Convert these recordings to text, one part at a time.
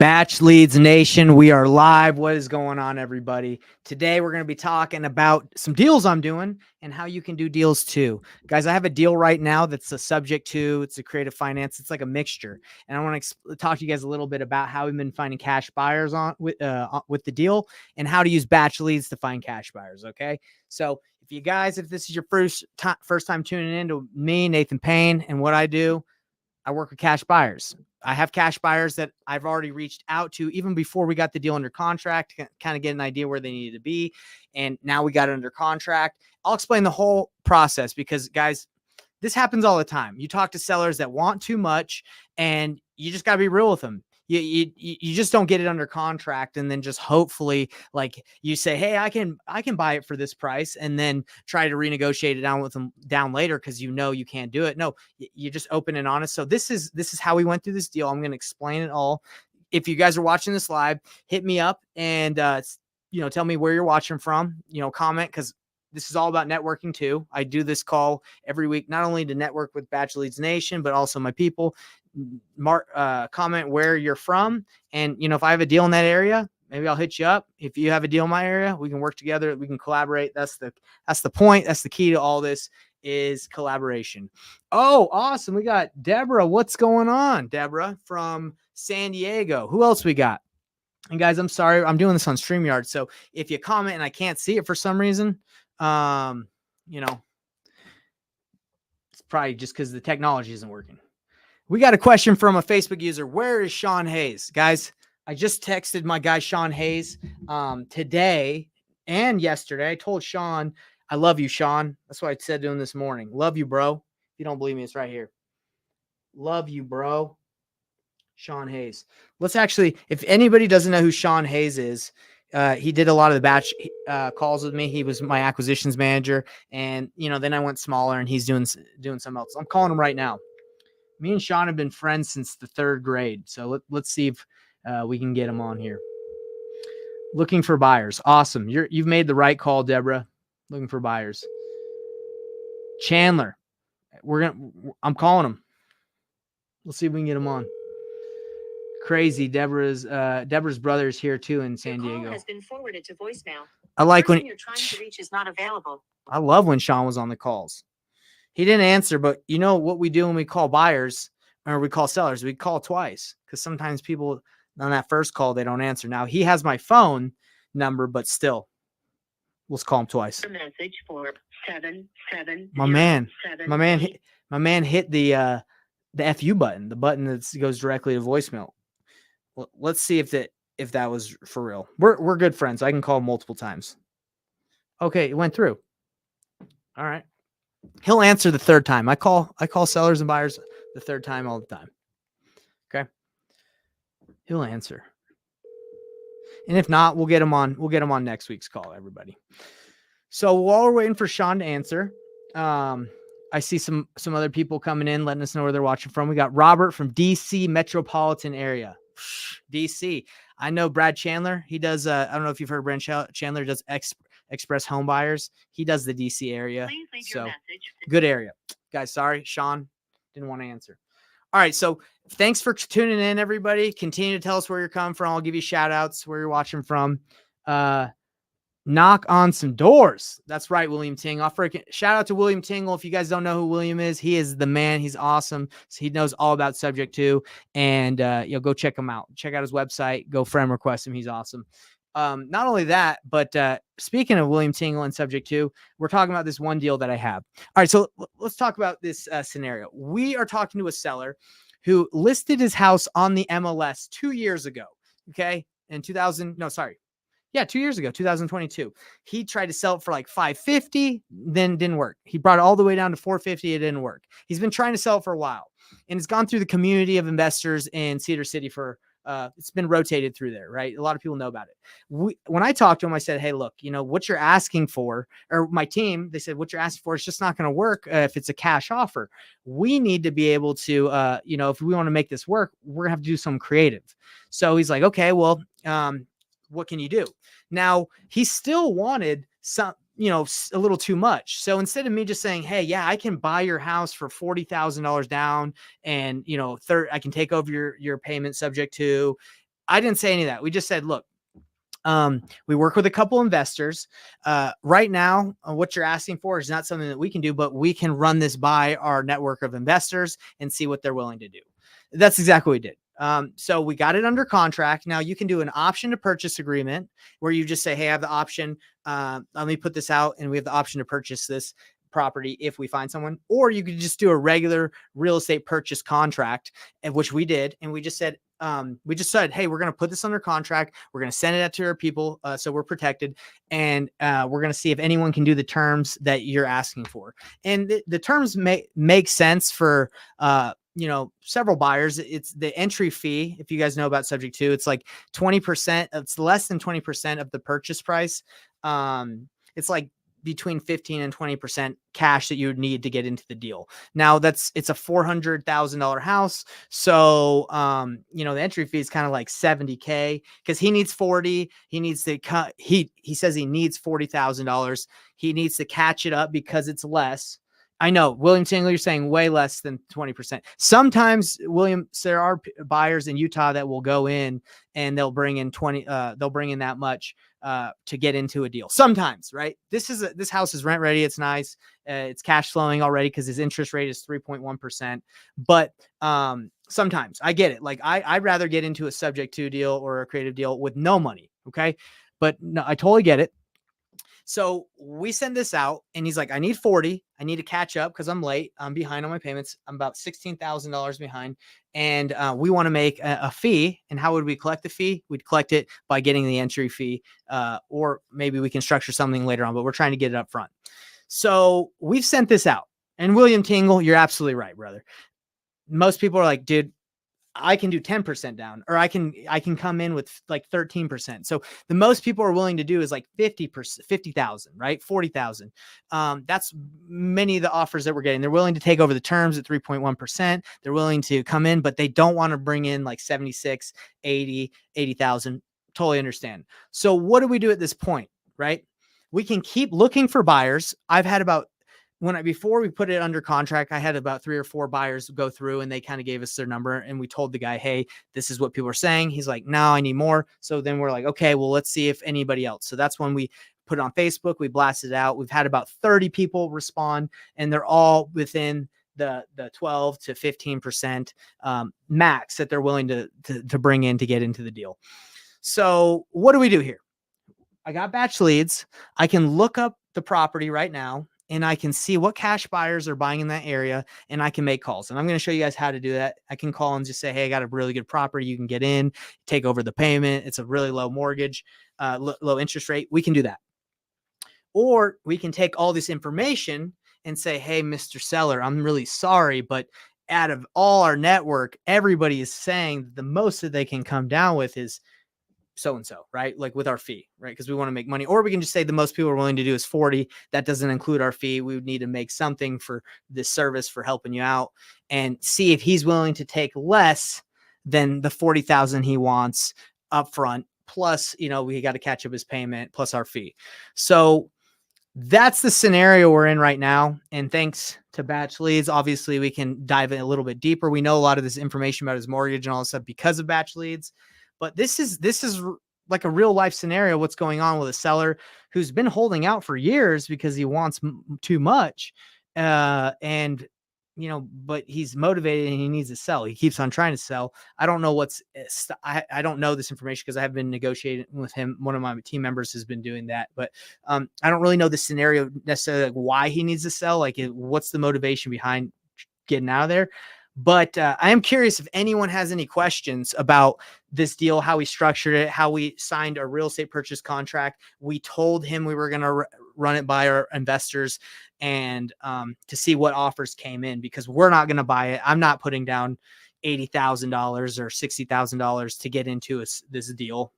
Batch Leads Nation, we are live. What is going on, everybody? Today, we're going to be talking about some deals I'm doing and how you can do deals too. Guys, I have a deal right now that's a subject to, it's a creative finance. It's like a mixture. And I want to talk to you guys a little bit about how we've been finding cash buyers with the deal and how to use batch leads to find cash buyers. Okay. So if this is your first time tuning in to me, Nathan Payne, and what I do, I work with cash buyers. I have cash buyers that I've already reached out to even before we got the deal under contract to kind of get an idea where they needed to be. And now we got it under contract. I'll explain the whole process because, guys, this happens all the time. You talk to sellers that want too much and you just got to be real with them. You just don't get it under contract and then just hopefully like you say, hey, I can buy it for this price and then try to renegotiate it down with them down later because you can't do it. No, you just open and honest. So this is how we went through this deal. I'm going to explain it all. If you guys are watching this live, hit me up and tell me where you're watching from. Comment because this is all about networking too. I do this call every week, not only to network with Batch Leads Nation, but also my people. Comment where you're from. And, if I have a deal in that area, maybe I'll hit you up. If you have a deal in my area, we can work together. We can collaborate. That's the point. That's the key to all this is collaboration. Oh, awesome. We got Deborah. What's going on? Deborah from San Diego. Who else we got? And guys, I'm sorry. I'm doing this on StreamYard. So if you comment and I can't see it for some reason, it's probably just because the technology isn't working. We got a question from a Facebook user. Where is Sean Hayes? Guys, I just texted my guy Sean Hayes today and yesterday. I told Sean, I love you, Sean. That's what I said to him this morning. Love you, bro. If you don't believe me, it's right here. Love you, bro. Sean Hayes. Let's actually, if anybody doesn't know who Sean Hayes is, he did a lot of the batch calls with me. He was my acquisitions manager. And, then I went smaller and he's doing something else. I'm calling him right now. Me and Sean have been friends since the 3rd grade. So let's see if we can get him on here. Looking for buyers. Awesome. You've made the right call, Deborah. Looking for buyers. Chandler. I'm calling him. Let's see if we can get him on. Crazy. Deborah's brother is here too in San Diego. Call has been forwarded to voicemail. I like when you're trying to reach is not available. I love when Sean was on the calls. He didn't answer, but you know what we do when we call buyers or we call sellers? We call twice because sometimes people on that first call, they don't answer. Now he has my phone number, but still, let's call him twice. A message for 770. My man hit the FU button, the button that goes directly to voicemail. Let's see if that was for real. We're good friends. I can call him multiple times. Okay, it went through. All right. He'll answer the 3rd time. I call sellers and buyers the 3rd time all the time. Okay. He'll answer. And if not, we'll get him on next week's call, everybody. So while we're waiting for Sean to answer, I see some other people coming in, letting us know where they're watching from. We got Robert from DC metropolitan area. DC. I know Brad Chandler. He does, I don't know if you've heard Brad Chandler does Express Home Buyers. He does the DC area. Please leave so your message. Good area. Guys, sorry. Sean didn't want to answer. All right. So thanks for tuning in, everybody. Continue to tell us where you're coming from. I'll give you shout outs where you're watching from. Knock on some doors. That's right, William Tingle. Shout out to William Tingle. If you guys don't know who William is, he is the man. He's awesome. So he knows all about subject to. And go check him out. Check out his website. Go friend request him. He's awesome. Not only that, but speaking of William Tingle and subject to, we're talking about this one deal that I have. All right, so let's talk about this scenario. We are talking to a seller who listed his house on the MLS 2 years ago. Okay, in 2 years ago, 2022. He tried to sell it for like $550, then didn't work. He brought it all the way down to $450. It didn't work. He's been trying to sell it for a while, and it's gone through the community of investors in Cedar City for. It's been rotated through there, right? A lot of people know about it. When I talked to him, I said, hey, look, what you're asking for, or my team, they said, what you're asking for is just not going to work if it's a cash offer. We need to be able to, if we want to make this work, we're going to have to do something creative. So he's like, okay, well, what can you do? Now, he still wanted some, a little too much. So instead of me just saying, hey, yeah, I can buy your house for $40,000 down and, I can take over your payment subject to, I didn't say any of that. We just said, look, we work with a couple investors. Right now, what you're asking for is not something that we can do, but we can run this by our network of investors and see what they're willing to do. That's exactly what we did. So we got it under contract. Now you can do an option to purchase agreement where you just say, hey, I have the option. Let me put this out and we have the option to purchase this property if we find someone, or you could just do a regular real estate purchase contract, which we did. And we just said, hey, we're going to put this under contract. We're going to send it out to our people. So we're protected, and we're going to see if anyone can do the terms that you're asking for. And the terms make sense for, several buyers. It's the entry fee. If you guys know about subject to, it's like 20%. It's less than 20% of the purchase price. It's like between 15 and 20% cash that you would need to get into the deal. Now it's a $400,000 house. So, the entry fee is kind of like $70K because he needs 40. He needs to cut. He says he needs $40,000. He needs to catch it up because it's less. I know, William Tingle, you're saying way less than 20%. Sometimes, William, there are buyers in Utah that will go in and they'll bring in they'll bring in that much to get into a deal. Sometimes, right? This house is rent ready. It's nice. It's cash flowing already because his interest rate is 3.1%. But sometimes I get it. Like I'd rather get into a subject to deal or a creative deal with no money. Okay. But no, I totally get it. So we send this out and he's like, I need 40. I need to catch up because I'm late. I'm behind on my payments. I'm about $16,000 behind. And we want to make a fee. And how would we collect the fee? We'd collect it by getting the entry fee, or maybe we can structure something later on, but we're trying to get it up front. So we've sent this out. And William Tingle, you're absolutely right, brother. Most people are like, dude, I can do 10% down, or I can come in with like 13%. So the most people are willing to do is like 50,000, right? 40,000. That's many of the offers that we're getting. They're willing to take over the terms at 3.1%. They're willing to come in, but they don't want to bring in like 76, 80,000. Totally understand. So what do we do at this point, right? We can keep looking for buyers. I've had about before we put it under contract, I had about 3 or 4 buyers go through and they kind of gave us their number and we told the guy, hey, this is what people are saying. He's like, no, I need more. So then we're like, okay, well, let's see if anybody else. So that's when we put it on Facebook. We blasted it out. We've had about 30 people respond and they're all within the 12 to 15% max that they're willing to bring in to get into the deal. So what do we do here? I got batch leads. I can look up the property right now and I can see what cash buyers are buying in that area and I can make calls. And I'm going to show you guys how to do that. I can call and just say, hey, I got a really good property. You can get in, take over the payment. It's a really low mortgage, low interest rate. We can do that. Or we can take all this information and say, hey, Mr. Seller, I'm really sorry, but out of all our network, everybody is saying the most that they can come down with is so-and-so, right? Like with our fee, right? Because we want to make money. Or we can just say the most people are willing to do is 40. That doesn't include our fee. We would need to make something for this service for helping you out and see if he's willing to take less than the 40,000 he wants up front. Plus, we got to catch up his payment plus our fee. So that's the scenario we're in right now. And thanks to Batch Leads, obviously we can dive in a little bit deeper. We know a lot of this information about his mortgage and all this stuff because of Batch Leads. But this is like a real life scenario. What's going on with a seller who's been holding out for years because he wants too much. But he's motivated and he needs to sell. He keeps on trying to sell. I don't know I don't know this information because I have been negotiating with him. One of my team members has been doing that, but I don't really know the scenario necessarily, like why he needs to sell. Like what's the motivation behind getting out of there? But I am curious if anyone has any questions about this deal, how we structured it, how we signed a real estate purchase contract. We told him we were going to run it by our investors and to see what offers came in, because we're not going to buy it. I'm not putting down $80,000 or $60,000 to get into this deal.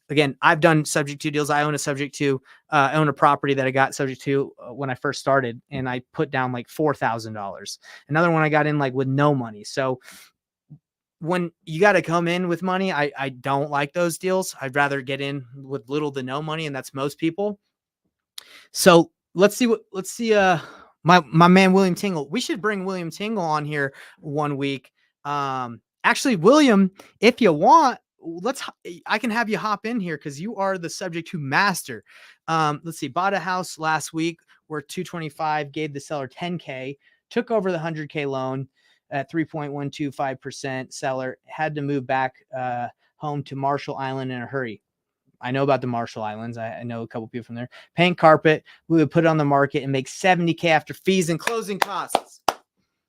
Again, I've done subject to deals. I own a property that I got subject to when I first started, and I put down like $4,000. Another one I got in like with no money. So when you got to come in with money, I don't like those deals. I'd rather get in with little to no money, and that's most people. So let's see my man William Tingle. We should bring William Tingle on here one week. Actually, William, if you want, I can have you hop in here because you are the subject to master. Let's see, bought a house last week worth 225, gave the seller 10K, took over the 100K loan at 3.125%. Seller had to move back home to Marshall Island in a hurry. I know about the Marshall Islands. I know a couple people from there. Paint carpet. We would put it on the market and make 70K after fees and closing costs.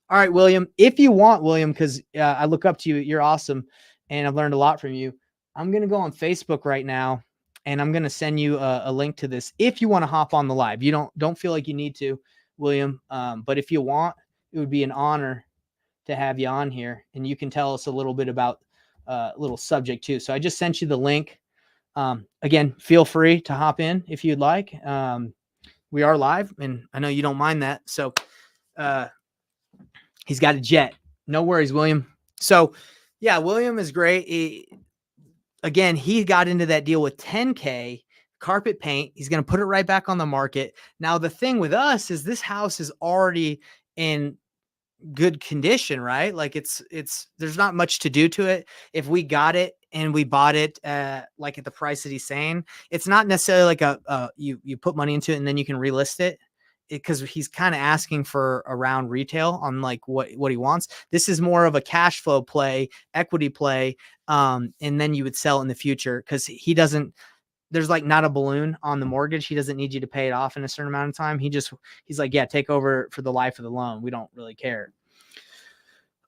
All right, William, if you want, William, because I look up to you, you're awesome, and I've learned a lot from you. I'm going to go on Facebook right now, and I'm going to send you a link to this if you want to hop on the live. You don't feel like you need to, William, but if you want, it would be an honor to have you on here, and you can tell us a little bit about a little subject too. So I just sent you the link. Again, feel free to hop in if you'd like. We are live, and I know you don't mind that. So he's got a jet. No worries, William. So yeah, William is great. He got into that deal with 10K carpet paint. He's going to put it right back on the market. Now, the thing with us is this house is already in good condition, right? Like there's not much to do to it. If we got it and we bought it like at the price that he's saying, it's not necessarily like you put money into it and then you can relist it, because he's kind of asking for around retail on like what he wants. This is more of a cash flow play, equity play, and then you would sell in the future because there's like not a balloon on the mortgage. He doesn't need you to pay it off in a certain amount of time. He's like, yeah, take over for the life of the loan. We don't really care.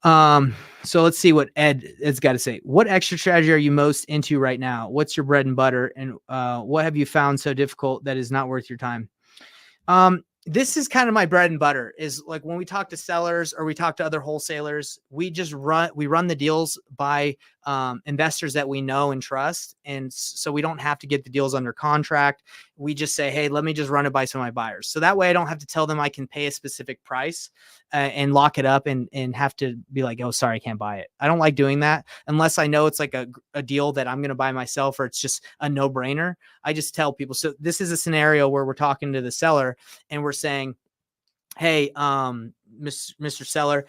So let's see what Ed's got to say. What extra strategy are you most into right now? What's your bread and butter? And what have you found so difficult that is not worth your time? This is kind of my bread and butter, is like when we talk to sellers or we talk to other wholesalers, we run the deals by investors that we know and trust. And so we don't have to get the deals under contract. We just say, hey, let me just run it by some of my buyers. So that way I don't have to tell them I can pay a specific price and lock it up and have to be like, oh, sorry, I can't buy it. I don't like doing that unless I know it's like a deal that I'm going to buy myself or it's just a no brainer. I just tell people. So this is a scenario where we're talking to the seller and we're saying, hey, Mr. Seller,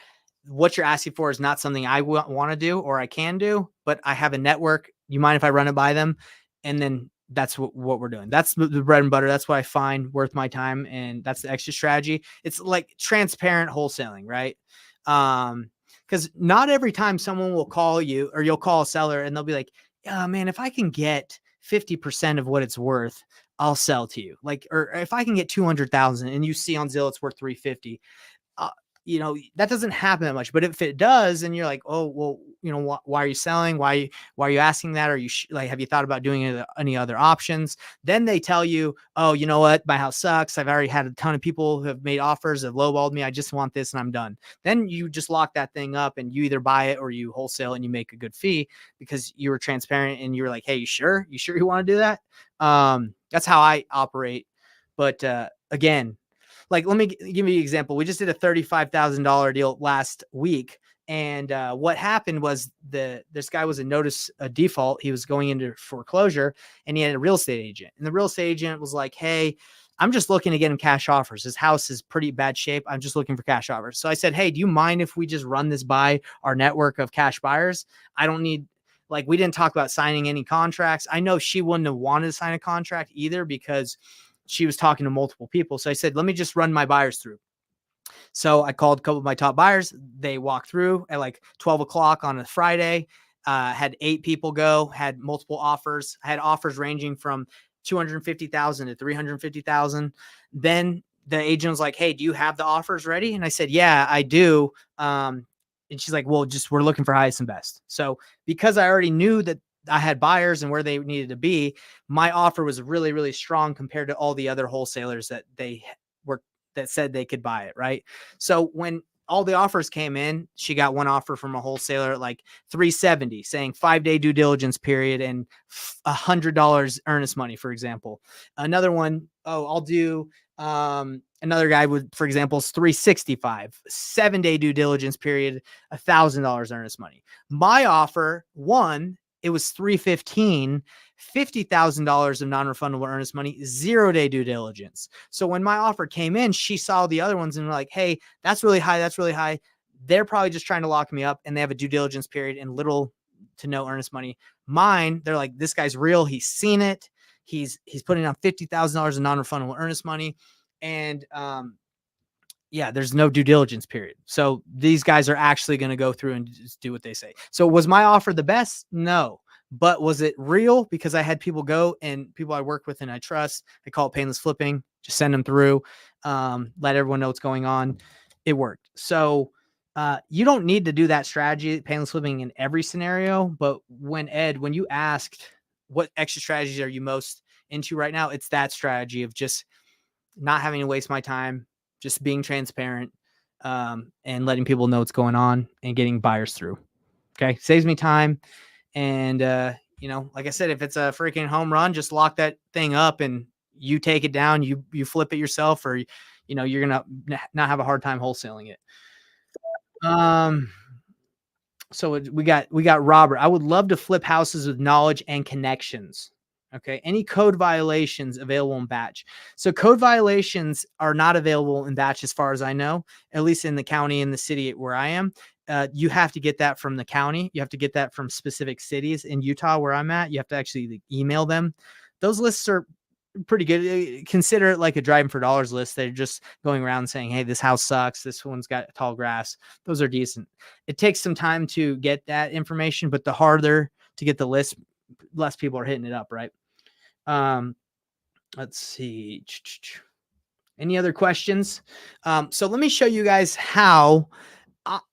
what you're asking for is not something I want to do or I can do, but I have a network. You mind if I run it by them? And then that's what we're doing. That's the bread and butter. That's what I find worth my time. And that's the extra strategy. It's like transparent wholesaling, right? Because not every time someone will call you or you'll call a seller and they'll be like, yeah, man, if I can get 50% of what it's worth, I'll sell to you. Like, or if I can get 200,000 and you see on Zillow it's worth 350, that doesn't happen that much. But if it does, and you're like, oh, well, why are you selling? Why are you asking that? Are you have you thought about doing any other options? Then they tell you, oh, you know what? My house sucks. I've already had a ton of people who have made offers, have lowballed me. I just want this and I'm done. Then you just lock that thing up and you either buy it or you wholesale and you make a good fee because you were transparent and you were like, hey, you sure you want to do that? That's how I operate. But again, like, let me give you an example. We just did a $35,000 deal last week. And what happened was this guy was a default. He was going into foreclosure and he had a real estate agent. And the real estate agent was like, hey, I'm just looking to get him cash offers. His house is pretty bad shape. I'm just looking for cash offers. So I said, hey, do you mind if we just run this by our network of cash buyers? I don't need, like, we didn't talk about signing any contracts. I know she wouldn't have wanted to sign a contract either because she was talking to multiple people. So I said, let me just run my buyers through. So I called a couple of my top buyers. They walked through at like 12 o'clock on a Friday, had 8 people go, had multiple offers, had offers ranging from 250,000 to 350,000. Then the agent was like, hey, do you have the offers ready? And I said, yeah, I do. And she's like, well, we're looking for highest and best. So because I already knew that I had buyers and where they needed to be, my offer was really, really strong compared to all the other wholesalers that said they could buy it. Right. So when all the offers came in, she got one offer from a wholesaler at like 370 saying 5-day due diligence period and $100 earnest money, for example. Another one, I'll do, another guy would, for example, is 365, 7-day due diligence period, $1,000 earnest money. My offer, it was 315, $50,000 of non-refundable earnest money, 0-day due diligence. So when my offer came in, she saw the other ones and were like, hey, that's really high. That's really high. They're probably just trying to lock me up and they have a due diligence period and little to no earnest money. Mine, they're like, this guy's real. He's seen it. He's putting down $50,000 in non-refundable earnest money. And yeah, there's no due diligence period. So these guys are actually going to go through and just do what they say. So was my offer the best? No. But was it real? Because I had people go, and people I work with and I trust, I call it painless flipping, just send them through, let everyone know what's going on. It worked. So you don't need to do that strategy, painless flipping, in every scenario. But when you asked what extra strategies are you most into right now, it's that strategy of just not having to waste my time, just being transparent, and letting people know what's going on and getting buyers through. Okay. Saves me time. And, like I said, if it's a freaking home run, just lock that thing up and you take it down, you flip it yourself, or, you're going to not have a hard time wholesaling it. So we got Robert. I would love to flip houses with knowledge and connections. Okay. Any code violations available in batch? So code violations are not available in batch, as far as I know, at least in the county and the city where I am. You have to get that from the county. You have to get that from specific cities in Utah where I'm at. You have to actually email them. Those lists are pretty good. Consider it like a driving for dollars list. They're just going around saying, hey, this house sucks. This one's got tall grass. Those are decent. It takes some time to get that information, but the harder to get the list, less people are hitting it up, right? Let's see. Any other questions? So let me show you guys how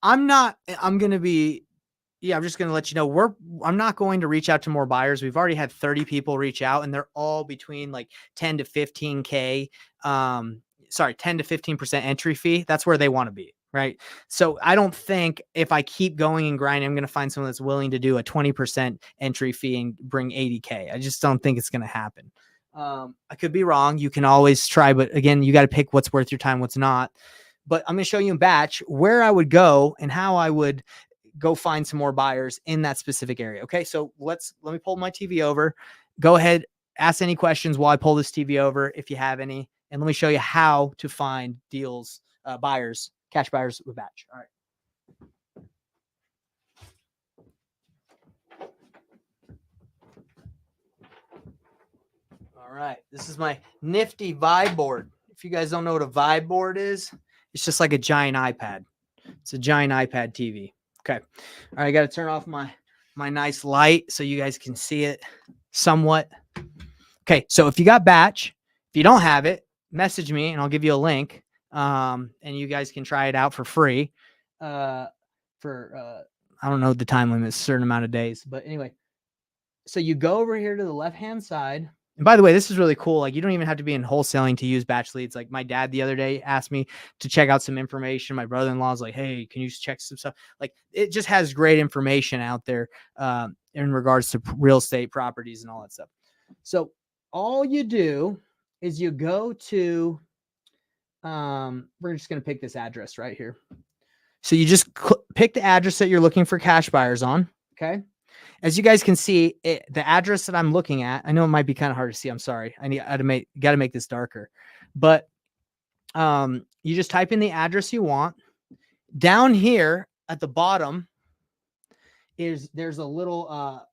I'm just going to let you know I'm not going to reach out to more buyers. We've already had 30 people reach out, and they're all between like 10 to 15K. 10 to 15% entry fee. That's where they want to be. Right. So I don't think if I keep going and grinding, I'm going to find someone that's willing to do a 20% entry fee and bring 80K. I just don't think it's going to happen. I could be wrong. You can always try, but again, you got to pick what's worth your time, what's not. But I'm going to show you in batch where I would go and how I would go find some more buyers in that specific area. Okay. So let me pull my TV over. Go ahead, ask any questions while I pull this TV over, if you have any, and let me show you how to find deals, buyers, cash buyers with batch. All right. All right. This is my nifty Vibe board. If you guys don't know what a Vibe board is, it's just like a giant iPad. It's a giant iPad TV. Okay. All right. I got to turn off my nice light so you guys can see it somewhat. Okay. So if you got batch, if you don't have it, message me and I'll give you a link. And you guys can try it out for free. I don't know the time limit, a certain amount of days. But anyway, so you go over here to the left-hand side. And by the way, this is really cool. Like, you don't even have to be in wholesaling to use batch leads. Like, my dad the other day asked me to check out some information. My brother-in-law's like, hey, can you check some stuff? Like, it just has great information out there in regards to real estate properties and all that stuff. So all you do is you go to, we're just going to pick this address right here. So you just pick the address that you're looking for cash buyers on. Okay. As you guys can see, the address that I'm looking at, I know it might be kind of hard to see. I'm sorry. Got to make this darker, but you just type in the address you want. Down here at the bottom there's a little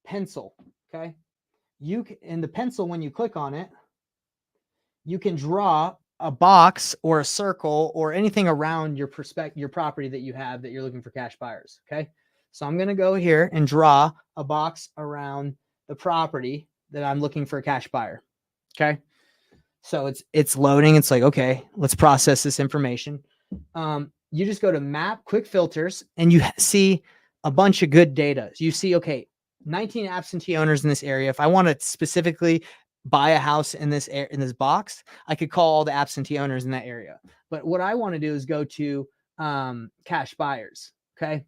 pencil. Okay. In the pencil, when you click on it, you can draw a box or a circle or anything around your property that you have that you're looking for cash buyers. Okay. So I'm going to go here and draw a box around the property that I'm looking for a cash buyer. Okay. So it's loading. It's like, okay, let's process this information. You just go to map, quick filters, and you see a bunch of good data. You see, okay, 19 absentee owners in this area. If I want to specifically buy a house in this box, I could call all the absentee owners in that area. But what I want to do is go to cash buyers. Okay.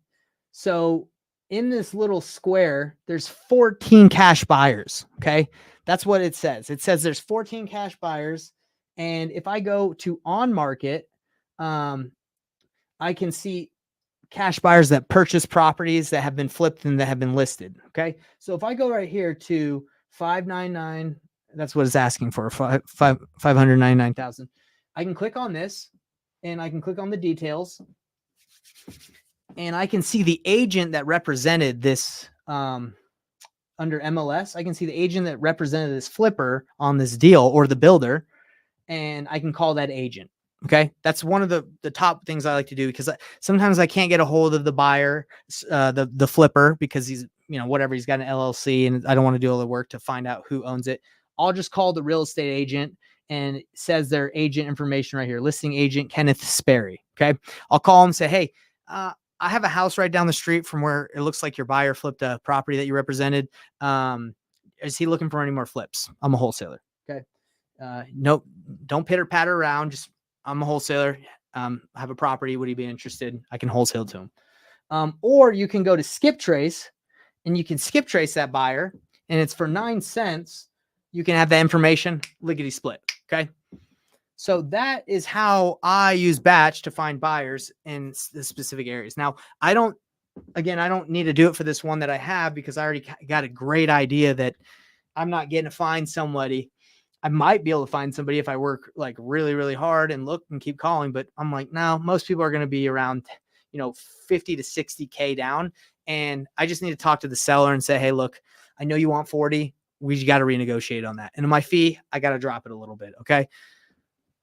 So in this little square, there's 14 cash buyers. Okay. That's what it says. It says there's 14 cash buyers. And if I go to on market, I can see cash buyers that purchase properties that have been flipped and that have been listed. Okay. So if I go right here to 599, that's what it's asking for, 599,000. I can click on this and I can click on the details. and I can see the agent that represented this under MLS. I can see the agent that represented this flipper on this deal or the builder, and I can call that agent. Okay. That's one of the top things I like to do because sometimes I can't get a hold of the buyer, the flipper, because he's, whatever, he's got an LLC and I don't want to do all the work to find out who owns it. I'll just call the real estate agent and it says their agent information right here. Listing agent Kenneth Sperry. Okay. I'll call him and say, hey, I have a house right down the street from where it looks like your buyer flipped a property that you represented. Is he looking for any more flips? I'm a wholesaler. Okay. Nope. Don't pitter patter around. Just, I'm a wholesaler. I have a property. Would he be interested? I can wholesale to him. Or you can go to Skip Trace and you can skip trace that buyer, and it's for 9 cents. You can have that information lickety split. Okay. So that is how I use Batch to find buyers in the specific areas. Now, I don't need to do it for this one that I have because I already got a great idea that I'm not getting to find somebody. I might be able to find somebody if I work like really, really hard and look and keep calling, but I'm like, no, most people are going to be around, 50 to 60K down. And I just need to talk to the seller and say, hey, look, I know you want 40. We got to renegotiate on that. And my fee, I got to drop it a little bit. Okay.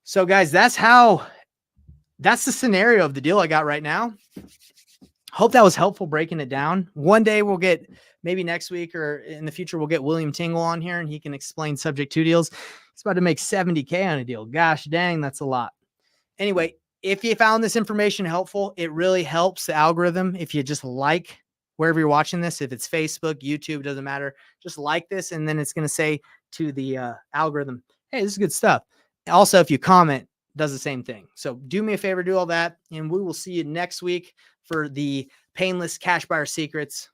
So guys, that's the scenario of the deal I got right now. Hope that was helpful breaking it down. One day maybe next week or in the future, we'll get William Tingle on here and he can explain subject to deals. He's about to make 70K on a deal. Gosh, dang, that's a lot. Anyway, if you found this information helpful, it really helps the algorithm. If you just like wherever you're watching this, if it's Facebook, YouTube, doesn't matter, just like this. And then it's going to say to the algorithm, hey, this is good stuff. Also, if you comment, does the same thing. So do me a favor, do all that. And we will see you next week for the painless cash buyer secrets.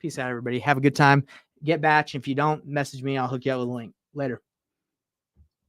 Peace out, everybody. Have a good time. Get Batch. If you don't, message me. I'll hook you up with a link. Later.